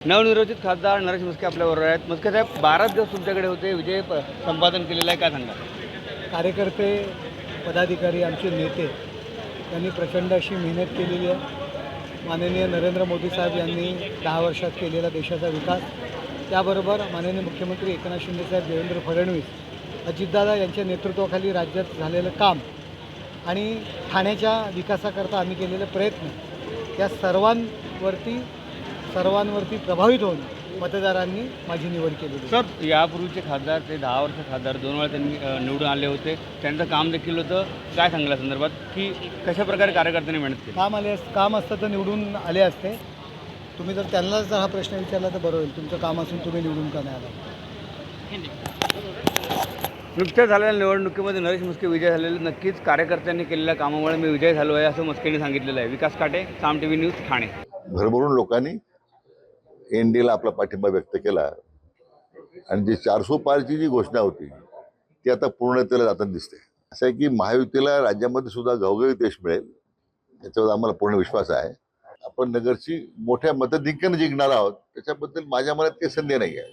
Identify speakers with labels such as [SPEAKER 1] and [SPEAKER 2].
[SPEAKER 1] नवनिर्वाचित खासदार नरेश म्हस्के आपल्याबरोबर आहेत. म्हस्के साहेब, 12 दिवस तुमच्याकडे होते, विजय संपादन केलेलं आहे, काय सांगा?
[SPEAKER 2] कार्यकर्ते, पदाधिकारी, आमचे नेते यांनी प्रचंड अशी मेहनत केलेली आहे. माननीय नरेंद्र मोदी साहेब यांनी 10 वर्षात केलेला देशाचा विकास, त्याबरोबर माननीय मुख्यमंत्री एकनाथ शिंदे साहेब, देवेंद्र फडणवीस, अजितदादा यांच्या नेतृत्वाखाली राज्यात झालेलं काम आणि ठाण्याच्या विकासाकरता आम्ही केलेले प्रयत्न, या सर्वांवरती प्रभावित होऊन मतदारांनी माझी निवड केलेली.
[SPEAKER 1] सर, यापूर्वीचे खासदार ते 10 वर्ष खासदार 2 वेळा त्यांनी निवडून आले होते, त्यांचं काम देखील होतं. काय सांगल्या संदर्भात की कशा प्रकारे कार्यकर्त्यांनी मेहनत केली?
[SPEAKER 2] काम असतं तर निवडून आले असते. तुम्ही जर त्यांनाच जर हा प्रश्न विचारला तर बरं होईल. तुमचं काम असून तुम्ही निवडून का नाही आला?
[SPEAKER 1] नुकत्याच झालेल्या निवडणुकीमध्ये नरेश म्हस्के विजय झालेले. नक्कीच कार्यकर्त्यांनी केलेल्या कामामुळे मी विजय झालो आहे, असं म्हस्केंनी सांगितलेलं आहे. विकास काटे, साम टीव्ही न्यूज, ठाणे.
[SPEAKER 3] भरभरून लोकांनी एनडीएला आपला पाठिंबा व्यक्त केला आणि जी 400 पारची जी घोषणा होती ती आता पूर्णतेला जाताना दिसते. असं आहे की महायुतीला राज्यामध्ये सुद्धा घवघवीत यश मिळेल, याच्यावर आम्हाला पूर्ण विश्वास आहे. आपण नगरची मोठ्या मतधिक्याने जिंकणार आहोत, त्याच्याबद्दल माझ्या मनात काही संदेह नाही आहे.